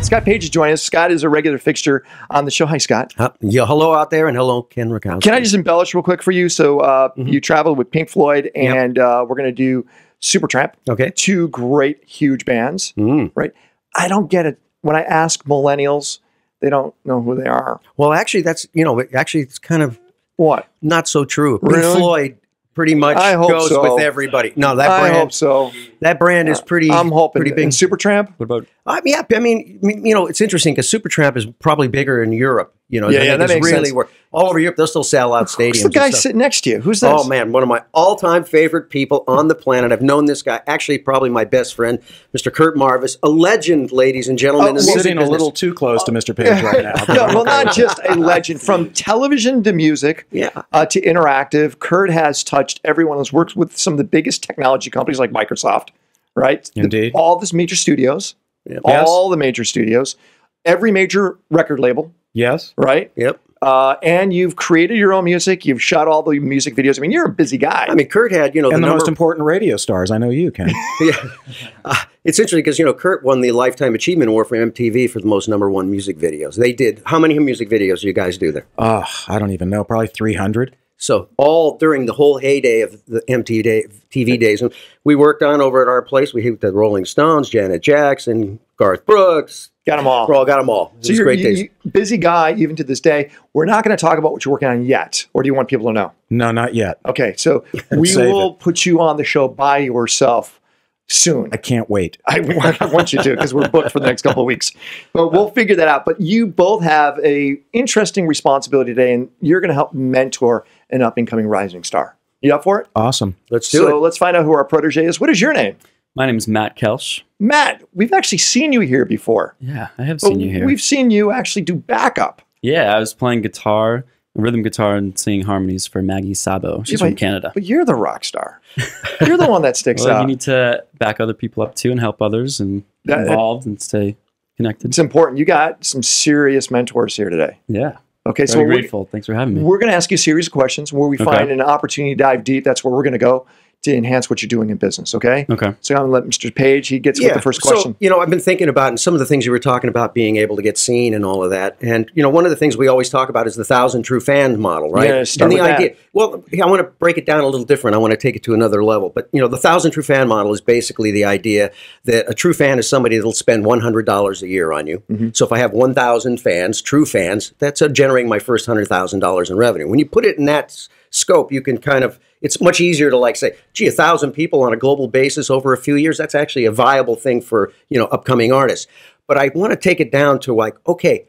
Scott Page is joining us. Scott is a regular fixture on the show. Hi, Scott. Yeah, hello out there, and hello, Ken Rakowski. Can I just embellish real quick for you? So you traveled with Pink Floyd, and we're going to do Supertramp. Okay. Two great, huge bands, right? I don't get it. When I ask millennials, they don't know who they are. Well, actually, it's kind of What? not so true. Really? Pink Floyd pretty much goes with everybody. No, that brand. I hope so. That brand is pretty. I'm hoping. Pretty big. And Supertramp? What about? Yeah, I mean, it's interesting because Supertramp is probably bigger in Europe. Yeah, that makes sense. All over Europe, they'll still sell out stadiums. Who's the guy sitting next to you? Who's this? Oh, man, one of my all-time favorite people on the planet. I've known this guy, actually probably my best friend, Mr. Kurt Marvis, a legend, ladies and gentlemen. Sitting a little too close to Mr. Page right now. No, well, not just a legend. From television to music to interactive, Kurt has touched everyone who's worked with some of the biggest technology companies like Microsoft, right? Indeed. All these major studios, all the major studios, every major record label. Yes. Right? Yep. And you've created your own music. You've shot all the music videos. I mean, you're a busy guy. I mean, Kurt had, and the most important radio stars. I know you, Ken. It's interesting because, Kurt won the Lifetime Achievement Award from MTV for the most _1 music videos. They did. How many music videos do you guys do there? I don't even know. Probably 300. So all during the whole heyday of the MTV days, and we worked on over at our place. We had the Rolling Stones, Janet Jackson, Garth Brooks. Got them all. Got them all. So you're a busy guy even to this day. We're not going to talk about what you're working on yet, or do you want people to know? No, not yet. Okay, so we will put you on the show by yourself soon. I can't wait. I want you to, because we're booked for the next couple of weeks. But we'll figure that out. But you both have a interesting responsibility today, and you're going to help mentor an up-and-coming rising star. You up for it? Awesome. Let's do it. So let's find out who our protege is. What is your name? My name is Matt Koelsch. Matt, we've actually seen you here before. Yeah, I have seen you here. We've seen you actually do backup. Yeah, I was playing guitar, rhythm guitar, and singing harmonies for Maggie Sabo. She's from Canada. But you're the rock star. You're the one that sticks out. You need to back other people up too and help others and get involved and stay connected. It's important. You got some serious mentors here today. Yeah. Okay, so grateful. Thanks for having me. We're going to ask you a series of questions where we find an opportunity to dive deep. That's where we're going to go to enhance what you're doing in business, okay? Okay. So I'm going to let Mr. Page, he gets with the first question. So, I've been thinking about and some of the things you were talking about being able to get seen and all of that. And, one of the things we always talk about is the 1,000 true fan model, right? Yeah, start and the with idea. that. Well, I want to break it down a little different. I want to take it to another level. But, the 1,000 true fan model is basically the idea that a true fan is somebody that'll spend $100 a year on you. Mm-hmm. So if I have 1,000 fans, true fans, that's generating my first $100,000 in revenue. When you put it in that scope, you can it's much easier to say, gee, 1,000 people on a global basis over a few years, that's actually a viable thing for, upcoming artists. But I want to take it down to okay,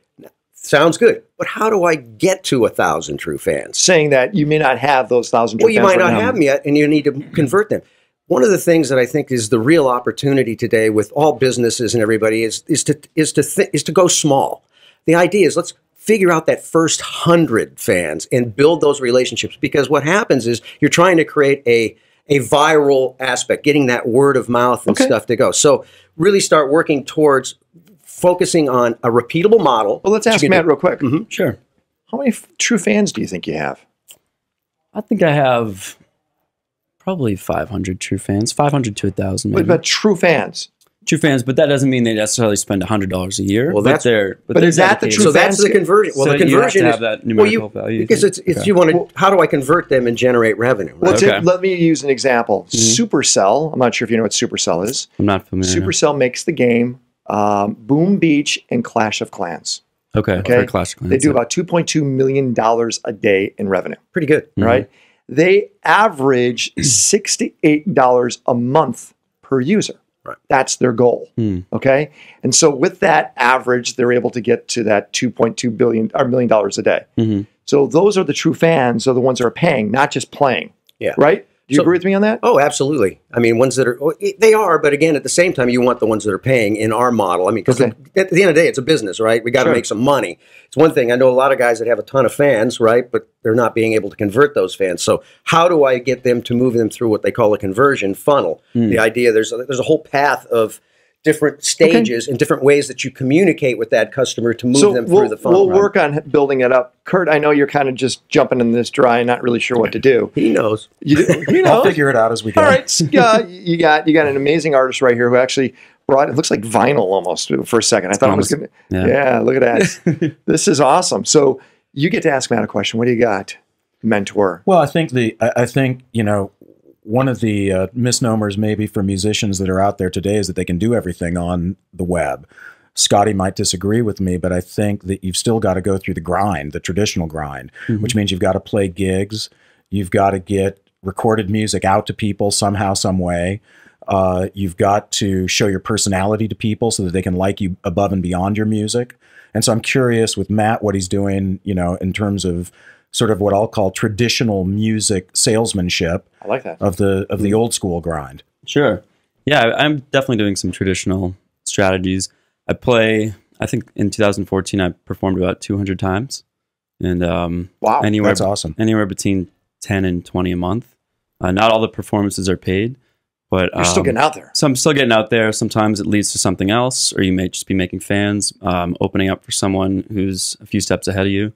sounds good, but how do I get to 1,000 true fans? Saying that you may not have those 1,000 true fans. Well, you might not have them yet, and you need to convert them. One of the things that I think is the real opportunity today with all businesses and everybody is to go small. The idea is let's figure out that first 100 fans and build those relationships, because what happens is you're trying to create a viral aspect, getting that word of mouth and stuff to go. So really start working towards focusing on a repeatable model. Well, let's ask Matt real quick. Mm-hmm. Sure. How many true fans do you think you have? I think I have probably 500 true fans, 500 to 1,000 maybe. But true fans? True fans, but that doesn't mean they necessarily spend $100 a year. Well, but is that the true? So that's the conversion. Well, so the conversion you have to have that numerical value. Because it's you want to. How do I convert them and generate revenue? Right? Let me use an example. Supercell. I'm not sure if you know what Supercell is. I'm not familiar. Supercell makes the game Boom Beach and Clash of Clans. Okay. Clash of Clans. They do about $2.2 million a day in revenue. Pretty good, right? They average $68 a month per user. Right. That's their goal. Okay. And so with that average, they're able to get to that $2.2 million a day. Mm-hmm. So those are the true fans, are the ones that are paying, not just playing. Yeah. Right? Do you agree with me on that? Oh, absolutely. I mean, ones that are, they are, but again, at the same time, you want the ones that are paying in our model. I mean, because at the end of the day, it's a business, right? We got to make some money. It's one thing. I know a lot of guys that have a ton of fans, right? But they're not being able to convert those fans. So how do I get them to move them through what they call a conversion funnel? The idea, there's a whole path of different stages and different ways that you communicate with that customer to move them through the funnel. We'll work on building it up. Kurt, I know you're kind of just jumping in this dry and not really sure what to do. He knows. You know? I'll figure it out as we go. All right. You got an amazing artist right here who actually brought it looks like vinyl almost for a second. I thought it was going to. Yeah, look at that. This is awesome. So you get to ask Matt a question. What do you got, mentor? Well, I think one of the misnomers maybe for musicians that are out there today is that they can do everything on the web. Scotty might disagree with me, but I think that you've still got to go through the grind, the traditional grind, which means you've got to play gigs, you've got to get recorded music out to people somehow, some way. You've got to show your personality to people so that they can like you above and beyond your music. And so I'm curious with Matt what he's doing, in terms of sort of what I'll call traditional music salesmanship. I like that. Of the old school grind. Sure. Yeah, I'm definitely doing some traditional strategies. I think in 2014 I performed about 200 times. And wow, that's awesome. Anywhere between 10 and 20 a month. Not all the performances are paid, but you're still getting out there. So I'm still getting out there. Sometimes it leads to something else, or you may just be making fans, opening up for someone who's a few steps ahead of you.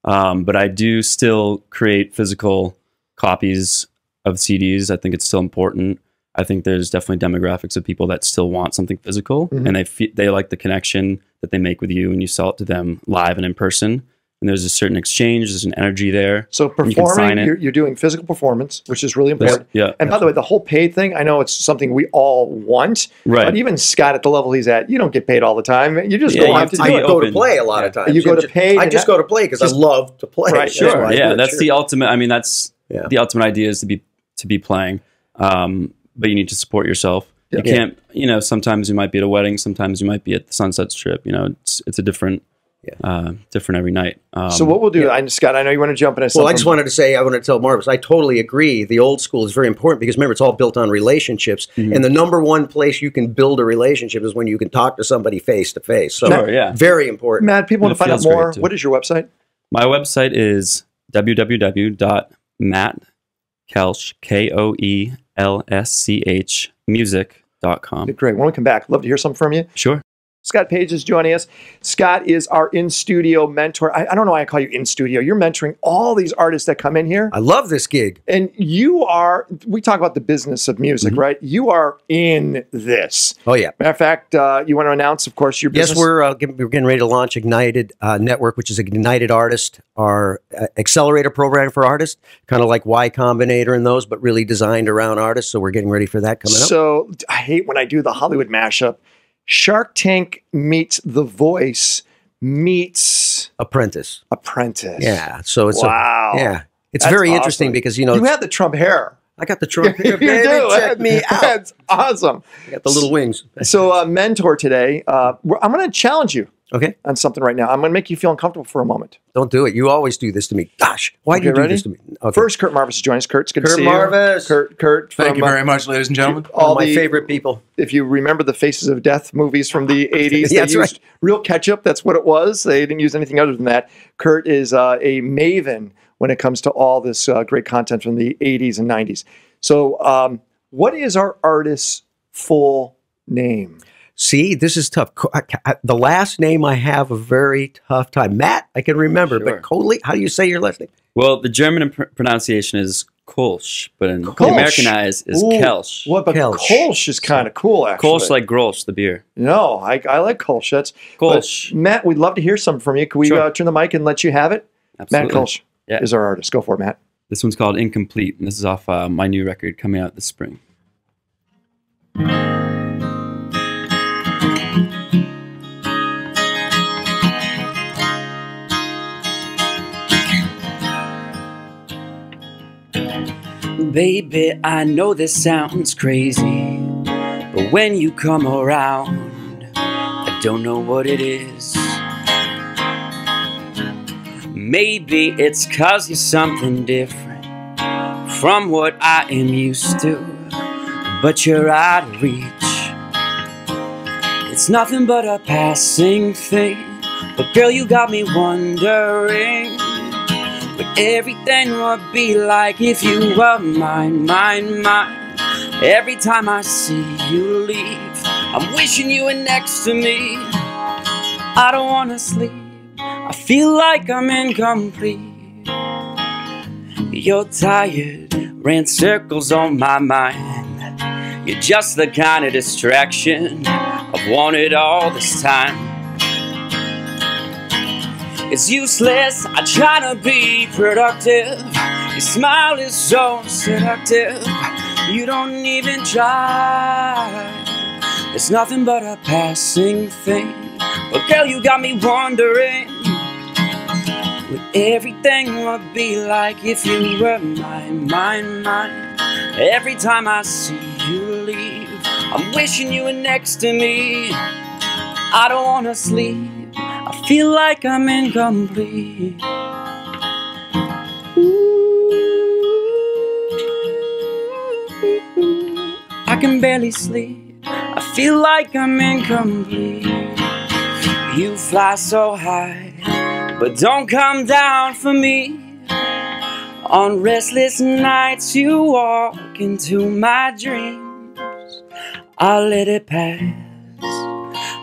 But I do still create physical copies of CDs. I think it's still important. I think there's definitely demographics of people that still want something physical, and they like the connection that they make with you when you sell it to them live and in person. And there's a certain exchange, there's an energy there. So performing, you're doing physical performance, which is really important. Yeah. And by the way, the whole paid thing, I know it's something we all want, right? But even Scott at the level he's at, you don't get paid all the time. You just go out to I go to play a lot of times. You go to pay. I just go to play because I love to play. Right, sure. That's the ultimate. I mean, that's the ultimate idea is to be playing. But you need to support yourself. You can't. Sometimes you might be at a wedding. Sometimes you might be at the Sunset Strip. It's a different. Different every night. So what we'll do, Scott, I know you want to jump into something. Well, I just wanted to say, I want to tell Marvis, I totally agree. The old school is very important because remember, it's all built on relationships. And the number one place you can build a relationship is when you can talk to somebody face to face. So very important. Matt, people want to find out more. What is your website? My website is www.mattkoelsch, Koelsch, music.com. Great. When we come back, I'd love to hear something from you. Sure. Scott Page is joining us. Scott is our in-studio mentor. I don't know why I call you in-studio. You're mentoring all these artists that come in here. I love this gig. And we talk about the business of music, right? You are in this. Oh, yeah. Matter of fact, you want to announce, of course, your business? Yes, we're getting ready to launch Ignited Network, which is Ignited Artist, our accelerator program for artists, kind of like Y Combinator and those, but really designed around artists. So we're getting ready for that coming up. So I hate when I do the Hollywood mashup. Shark Tank meets The Voice meets Apprentice. Yeah. So it's it's That's very awesome. interesting because you have the Trump hair. I got the Trump hair. You Baby, do. check me out. That's awesome. I got the little wings. So mentor today. I'm going to challenge you. Okay. On something right now. I'm going to make you feel uncomfortable for a moment. Don't do it. You always do this to me. Gosh, why do you do this to me? Okay. First, Kurt Marvis is joining us. Kurt, it's good to see Marvis. you. Kurt. Thank you very much, ladies and gentlemen. All my favorite people. If you remember the Faces of Death movies from the 80s, they used real ketchup. That's what it was. They didn't use anything other than that. Kurt is a maven when it comes to all this great content from the 80s and 90s. So what is our artist's full name? See, this is tough. The last name I have a very tough time. Matt, I can remember, but Koelsch, how do you say your last name? Well, the German pronunciation is Koelsch, but in the Americanized is Koelsch. What, but Koelsch is kind of cool, actually. Koelsch like Grolsch, the beer. No, I like Koelsch. That's Koelsch. Matt, we'd love to hear something from you. Can we turn the mic and let you have it? Absolutely. Matt Koelsch is our artist. Go for it, Matt. This one's called Incomplete, and this is off my new record coming out this spring. Baby, I know this sounds crazy, but when you come around, I don't know what it is. Maybe it's 'cause you're something different from what I am used to, but you're out of reach. It's nothing but a passing thing, but girl, you got me wondering what everything would be like if you were mine, mine, mine. Every time I see you leave, I'm wishing you were next to me. I don't wanna sleep, I feel like I'm incomplete. You're tired, ran circles on my mind. You're just the kind of distraction I've wanted all this time. It's useless, I try to be productive. Your smile is so seductive. You don't even try. It's nothing but a passing thing. But girl, you got me wondering what everything would be like if you were mine, mine, mine. Every time I see you leave, I'm wishing you were next to me. I don't wanna sleep, I feel like I'm incomplete. I can barely sleep, I feel like I'm incomplete. You fly so high, but don't come down for me. On restless nights you walk into my dreams. I'll let it pass,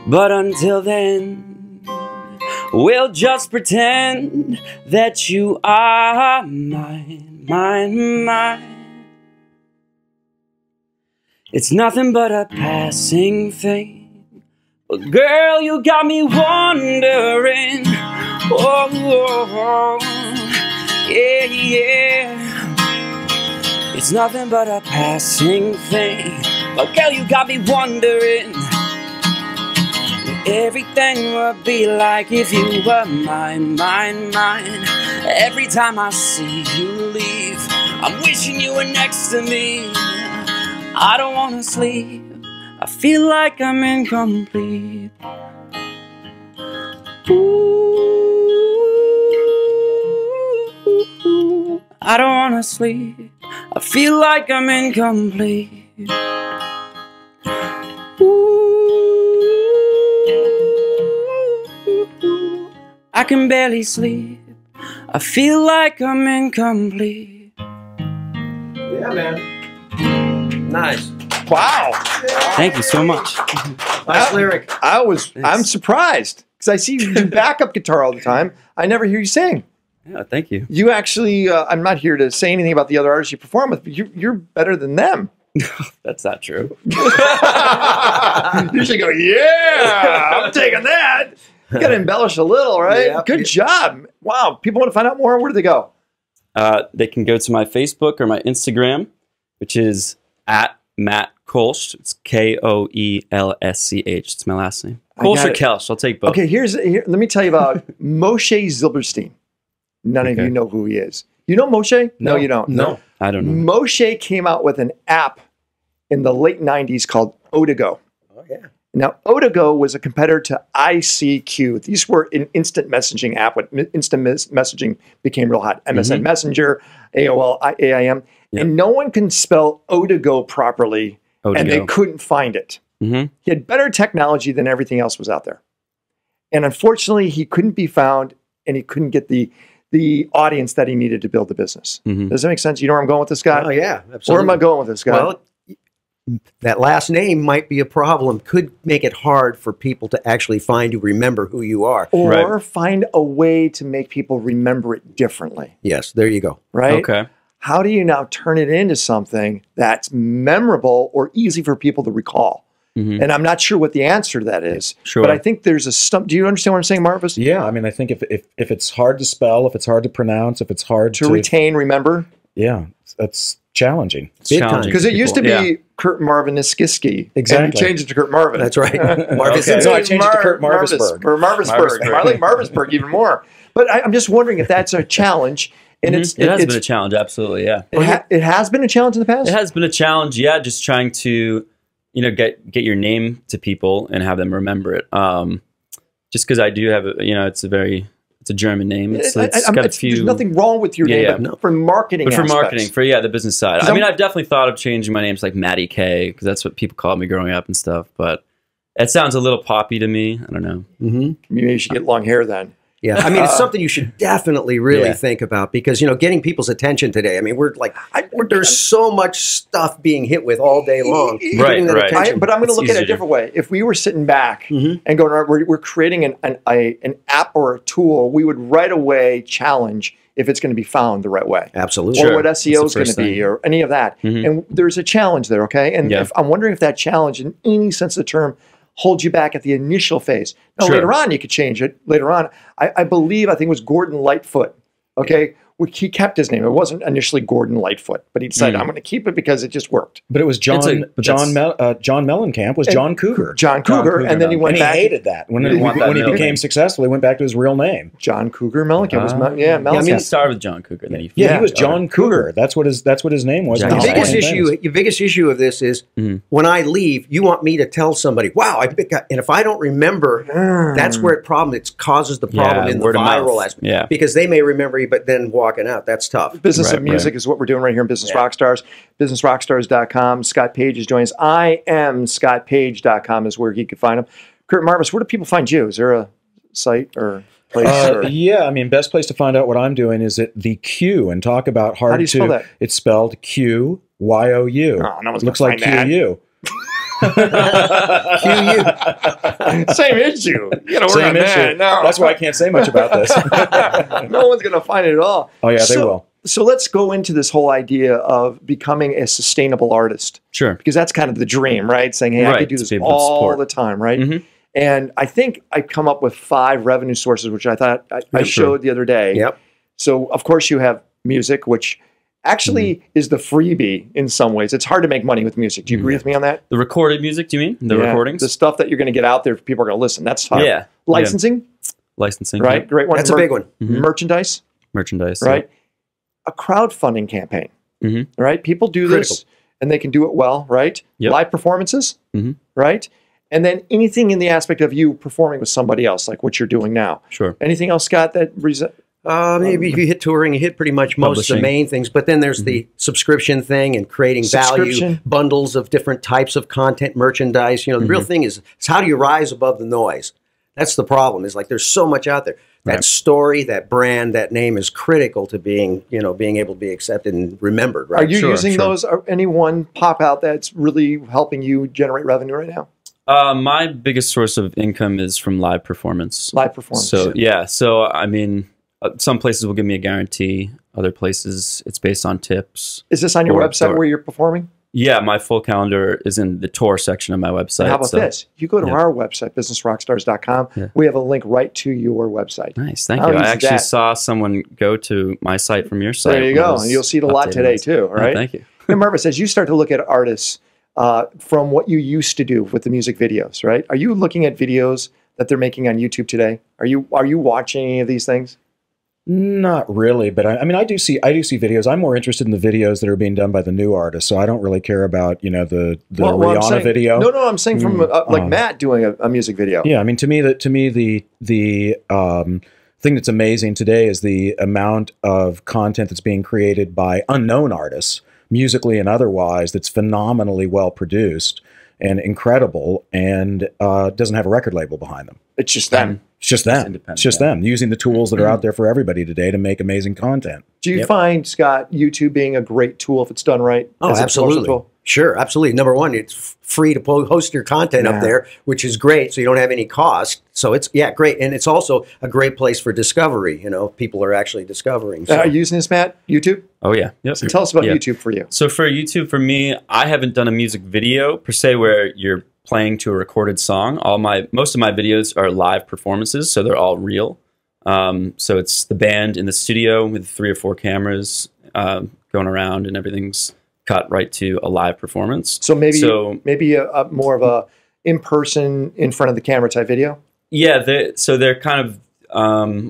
but until then we'll just pretend that you are mine, mine, mine. It's nothing but a passing thing, but girl, you got me wondering. Oh, oh, oh, yeah, yeah. It's nothing but a passing thing, but girl, you got me wondering what everything would be like if you were mine, mine, mine. Every time I see you leave, I'm wishing you were next to me. I don't wanna sleep, I feel like I'm incomplete. Ooh, I don't wanna sleep, I feel like I'm incomplete. Ooh, I can barely sleep, I feel like I'm incomplete. Yeah, man. Nice. Wow. Thank you so much. Nice lyric. I'm surprised because I see you do backup guitar all the time. I never hear you sing. Yeah, thank you. You actually, I'm not here to say anything about the other artists you perform with, but you're better than them. That's not true. You should go, yeah, I'm taking that. You got to embellish a little, right? Yep. Good job. Wow. People want to find out more. Where do they go? They can go to my Facebook or my Instagram, which is at Matt Koelsch. It's Koelsch. It's my last name. Koelsch or Koelsch. I'll take both. Okay, let me tell you about Moshe Zilberstein. None of you know who he is. You know Moshe? No, you don't. No. I don't know. Moshe came out with an app in the late 90s called Otago. Oh, yeah. Now, Otago was a competitor to ICQ. These were an instant messaging app. When instant messaging became real hot. MSN Messenger, AOL, AIM. Yep. And no one can spell Otago properly, and they couldn't find it. He had better technology than everything else was out there. And unfortunately, he couldn't be found, and he couldn't get the audience that he needed to build the business. Does that make sense? You know where I'm going with this guy? Oh, yeah, absolutely. Where am I going with this guy? Well, that last name might be a problem. Could make it hard for people to actually find you, remember who you are. Or find a way to make people remember it differently. Yes, there you go. Right? Okay. How do you now turn it into something that's memorable or easy for people to recall? And I'm not sure what the answer to that is. Sure. But I think there's a stump. Do you understand what I'm saying, Marvis? Yeah, I mean, I think if it's hard to spell, if it's hard to pronounce, if it's hard to retain, remember? Yeah, that's challenging. Because it used to be Kurt Marvin Niskiski. Exactly. And you changed it to Kurt Marvin. That's right. Okay. No, I changed it to Kurt Marvisburg. Or Marvisburg. I like Marvisburg even more. But I'm just wondering if that's a challenge. And it has been a challenge, absolutely, yeah. It has been a challenge in the past? It has been a challenge, yeah, just trying to, get your name to people and have them remember it. Just because I do have, it's a German name. It's got a few. There's nothing wrong with your name, but for marketing But for marketing, the business side. I mean, I've definitely thought of changing my name to like Matty K, because that's what people called me growing up and stuff. But it sounds a little poppy to me. I don't know. Maybe you should get long hair then. Yeah, I mean, it's something you should definitely really think about because, getting people's attention today. I mean, there's so much stuff being hit with all day long. Right. But I'm going to look at it a different way. If we were sitting back and going, we're creating an app or a tool, we would right away challenge if it's going to be found the right way. Absolutely. Or what SEO is going to be or any of that. And there's a challenge there, okay? And if, I'm wondering if that challenge, in any sense of the term, hold you back at the initial phase. Now, Sure. later on, you could change it. Later on, I believe, I think it was Gordon Lightfoot. Okay. He kept his name. It wasn't initially Gordon Lightfoot, but he decided, I'm going to keep it because it just worked. But it was John Mellencamp was John Cougar. John Cougar, and then he went back. And he hated that. When he became successful, he went back to his real name. John Cougar Mellencamp was, Mellencamp. Yeah, I mean, he started with John Cougar. Then he was John Cougar. That's what his name was. The biggest issue of this is when I leave, you want me to tell somebody, wow, and if I don't remember, that's where it causes the problem in the viral aspect. Yeah. Because they may remember you, but then walking out, that's tough. Business of Music is what we're doing right here in Business Rockstars. BusinessRockstars.com. Scott Page is joining us. IamScottPage.com is where you can find him. Kurt Marvis, where do people find you? Is there a site or place? Yeah, I mean, best place to find out what I'm doing is at the Q and talk about hard. How do you spell that? It's spelled QYOU. Oh, no one's looks like QU. Same issue. You gotta work on that. No. That's why I can't say much about this. No one's going to find it at all. Oh, yeah, they will. So let's go into this whole idea of becoming a sustainable artist. Sure. Because that's kind of the dream, right? Saying, hey, I could do this all the time, right? And I think I come up with 5 revenue sources, which I thought I showed the other day. Yep. So, of course, you have music, which actually is the freebie in some ways. It's hard to make money with music. Do you agree with me on that? The recorded music, do you mean? The recordings? The stuff that you're going to get out there, people are going to listen. That's tough. Yeah. Licensing? Licensing. Right? Yeah. Great one. That's a big one. Merchandise? Merchandise. Right? A crowdfunding campaign. Right? People do this and they can do it well, right? Yep. Live performances, right? And then anything in the aspect of you performing with somebody else, like what you're doing now. Sure. Anything else, Scott, that... Maybe if you hit touring, you hit pretty much most of the main things. But then there's the subscription thing and creating value bundles of different types of content, merchandise. You know, the real thing is how do you rise above the noise? That's the problem. Is like there's so much out there. That story, that brand, that name is critical to being able to be accepted and remembered. Right? Are you using those? Any one pop out that's really helping you generate revenue right now? My biggest source of income is from live performance. Live performance. So yeah. So I mean. Some places will give me a guarantee. Other places, it's based on tips. Is this on your website where you're performing? Yeah, my full calendar is in the tour section of my website. And how about this? You go to our website, businessrockstars.com. Yeah. We have a link right to your website. Nice, thank you. I actually saw someone go to my site from your site. There you go. And you'll see it a lot today too, right? Oh, thank you. And Marvis, as you start to look at artists from what you used to do with the music videos, right? Are you looking at videos that they're making on YouTube today? Are you watching any of these things? Not really, but I mean, I do see videos. I'm more interested in the videos that are being done by the new artists, so I don't really care about the Rihanna video. No, I'm saying from like Matt doing a music video. Yeah, I mean, to me the thing that's amazing today is the amount of content that's being created by unknown artists, musically and otherwise, that's phenomenally well produced and incredible, and doesn't have a record label behind them. It's just them. It's just them. It's just them using the tools that are out there for everybody today to make amazing content. Do you find, Scott, YouTube being a great tool if it's done right? Oh, absolutely. Sure, absolutely. Number one, it's free to host your content up there, which is great. So you don't have any cost. So it's great, and it's also a great place for discovery. You know, people are actually discovering. So. Are you using this, Matt? YouTube? Oh yeah. Yep. So tell us about YouTube for you. So for YouTube, for me, I haven't done a music video per se where you're playing to a recorded song. Most of my videos are live performances, so they're all real. So it's the band in the studio with 3 or 4 cameras going around, and everything's cut right to a live performance. So maybe a more of a in-person, in front of the camera type video? Yeah, they're kind of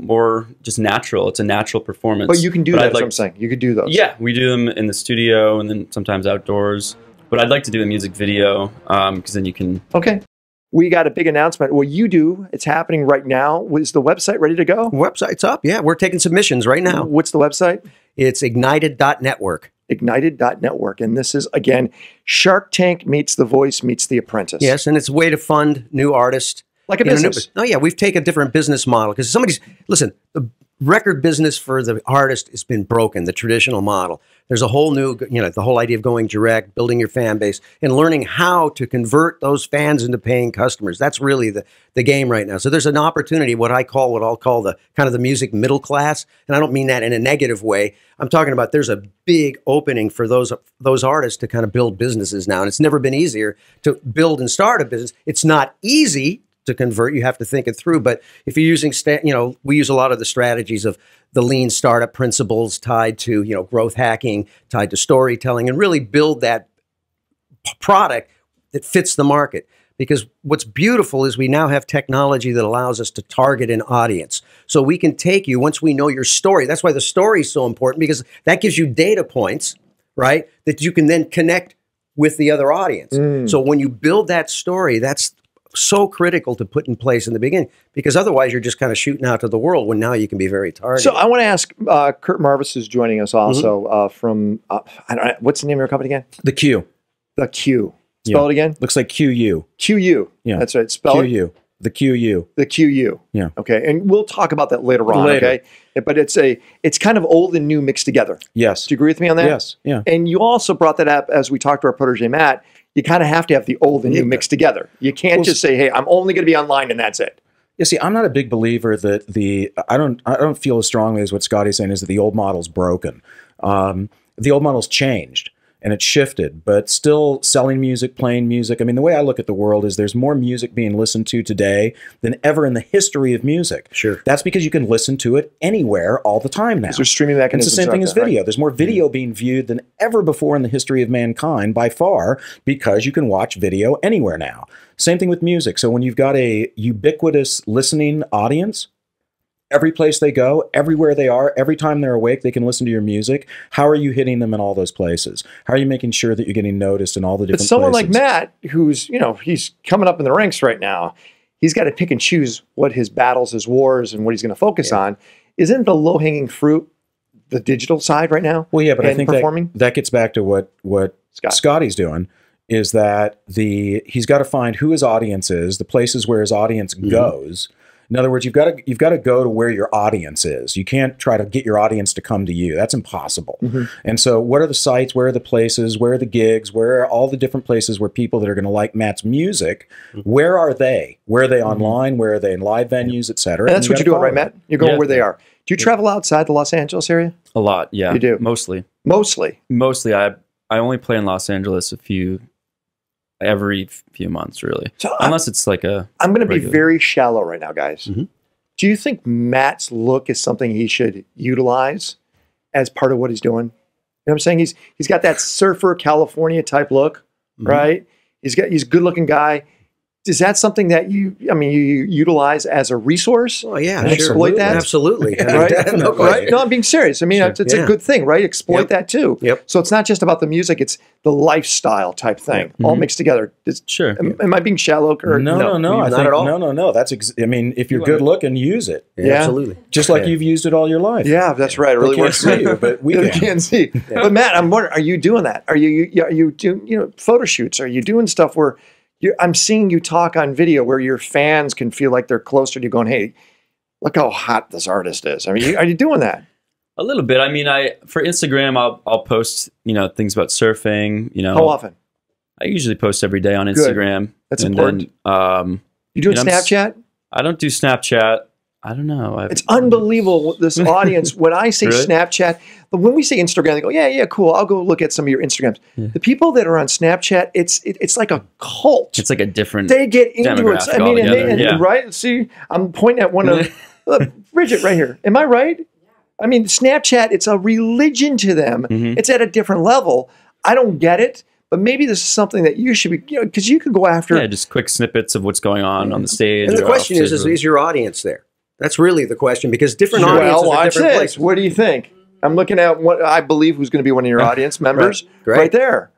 more just natural. It's a natural performance. But you can do that, that's what I'm saying. You could do those. Yeah, we do them in the studio and then sometimes outdoors. But I'd like to do a music video because then you can... Okay. We got a big announcement. Well, you do. It's happening right now. Is the website ready to go? Website's up. Yeah, we're taking submissions right now. What's the website? It's ignited.network. Ignited.network. And this is, again, Shark Tank meets The Voice meets The Apprentice. Yes, and it's a way to fund new artists. Like a business. Oh, yeah, we've taken a different business model because listen, record business for the artist has been broken, the traditional model. There's a whole new, the whole idea of going direct, building your fan base, and learning how to convert those fans into paying customers. That's really the game right now. So there's an opportunity, what I'll call the kind of the music middle class, and I don't mean that in a negative way. I'm talking about there's a big opening for those artists to kind of build businesses now, and it's never been easier to build and start a business. It's not easy to convert. You have to think it through. But if you're using, we use a lot of the strategies of the lean startup principles tied to, growth hacking, tied to storytelling, and really build that product that fits the market. Because what's beautiful is we now have technology that allows us to target an audience. So we can take you, once we know your story, that's why the story is so important, because that gives you data points, right, that you can then connect with the other audience. So when you build that story, that's so critical to put in place in the beginning, because otherwise you're just kind of shooting out to the world when now you can be very targeted. So I want to ask, Kurt Marvis is joining us also from, I don't know, what's the name of your company again? The Q. The Q. Spell it again? Looks like QU. QU. Yeah. That's right. Spell QU. The QU. The QU. Yeah. Okay. And we'll talk about that later on. Okay. But it's kind of old and new mixed together. Yes. Do you agree with me on that? Yes. Yeah. And you also brought that up as we talked to our protege, Matt. You kind of have to have the old and new mixed together. You can't just say, hey, I'm only going to be online and that's it. You see, I'm not a big believer that I don't feel as strongly as what Scotty's saying is that the old model's broken. The old model's changed and it's shifted, but still selling music, playing music. I mean, the way I look at the world is there's more music being listened to today than ever in the history of music. Sure. That's because you can listen to it anywhere all the time now. There's streaming mechanisms. It's the same thing as video. Right? There's more video being viewed than ever before in the history of mankind by far, because you can watch video anywhere now. Same thing with music. So when you've got a ubiquitous listening audience, every place they go, everywhere they are, every time they're awake, they can listen to your music. How are you hitting them in all those places? How are you making sure that you're getting noticed in all the different places? But someone like Matt, who's, he's coming up in the ranks right now, he's got to pick and choose what his battles, his wars, and what he's going to focus on. Isn't the low-hanging fruit the digital side right now? Well, yeah, but I think that gets back to what Scotty's doing, is that he's got to find who his audience is, the places where his audience goes. In other words, you've got to go to where your audience is. You can't try to get your audience to come to you. That's impossible. And so what are the sites? Where are the places? Where are the gigs? Where are all the different places where people that are going to like Matt's music, where are they? Where are they online? Where are they in live venues, et cetera? And that's what you're doing, right, Matt? You're going where they are. Do you travel outside the Los Angeles area? A lot, yeah. You do? Mostly. Mostly? Mostly. I only play in Los Angeles every few months, really. So unless it's like I'm going to be very shallow right now, guys. Do you think Matt's look is something he should utilize as part of what he's doing? You know what I'm saying? He's got that surfer California type look, right? He's a good looking guy. Is that something that you utilize as a resource? Oh yeah, and exploit that? Absolutely. Right? Right? No, I'm being serious. I mean, it's a good thing, right? Exploit that too. So it's not just about the music; it's the lifestyle type thing, all mixed together. Sure. Am I being shallow? Or no, not at all. No. That's I mean, if you're good looking, use it. Yeah, absolutely. Just like you've used it all your life. Yeah, that's right. It really works for you, but we can't see. But Matt, I'm wondering: are you doing that? Are you doing photo shoots? Are you doing stuff where I'm seeing you talk on video where your fans can feel like they're closer to you going, hey, look how hot this artist is. I mean, are you doing that? A little bit. I mean, for Instagram, I'll post, things about surfing, How often? I usually post every day on Instagram. Good. That's important. Then, you doing Snapchat? I don't do Snapchat. I don't know. It's unbelievable, this audience. When I say really? Snapchat, but when we say Instagram, they go, yeah, cool. I'll go look at some of your Instagrams. Yeah. The people that are on Snapchat, it's like a cult. It's like a different They get into it. I mean, right? See, I'm pointing at one of Bridget right here. Am I right? I mean, Snapchat, it's a religion to them. It's at a different level. I don't get it. But maybe this is something that you should be, because you could go after. Just quick snippets of what's going on the stage. And the question is your audience there? That's really the question, because different audiences are different places. What do you think? I'm looking at what I believe who's going to be one of your audience members right there.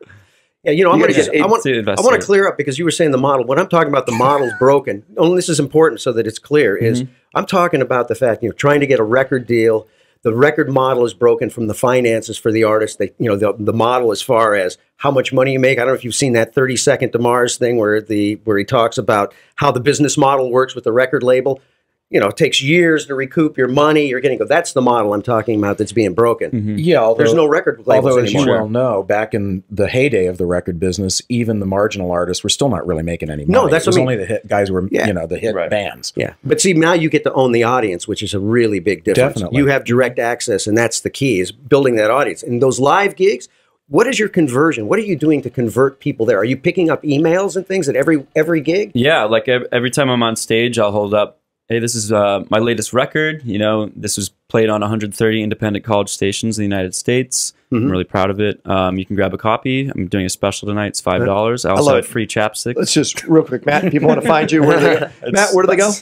Yeah, I want to clear up, because you were saying the model. When I'm talking about the model's broken, and this is important so that it's clear, is I'm talking about the fact, trying to get a record deal. The record model is broken from the finances for the artist. The model as far as how much money you make. I don't know if you've seen that 30 Second to Mars thing where he talks about how the business model works with the record label. you know, it takes years to recoup your money. You're getting, that's the model I'm talking about that's being broken. Yeah, although, there's no record labels although as anymore. you well know, back in the heyday of the record business, even the marginal artists were still not really making any money. No, that's it was what I mean. only the hit guys who were, you know, the hit bands. Yeah, but see, now you get to own the audience, which is a really big difference. Definitely. You have direct access, and that's the key, is building that audience. And those live gigs, what is your conversion? What are you doing to convert people there? Are you picking up emails and things at every gig? Yeah, like every time I'm on stage, I'll hold up, hey, this is my latest record. You know, this was played on 130 independent college stations in the United States. I'm really proud of it. You can grab a copy. I'm doing a special tonight. It's $5. I also have free chapsticks. Let's just real quick, Matt, people want to find you. Where do they go? Matt, where do they go?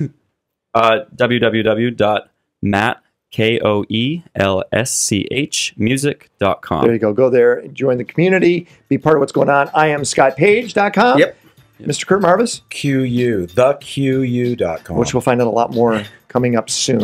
www.mattkoelsch music.com. There you go. Go there, join the community, be part of what's going on. I am SkyPage.com. Yep. Mr. Kurt Marvis? QU, thequ.com. Which we'll find out a lot more coming up soon.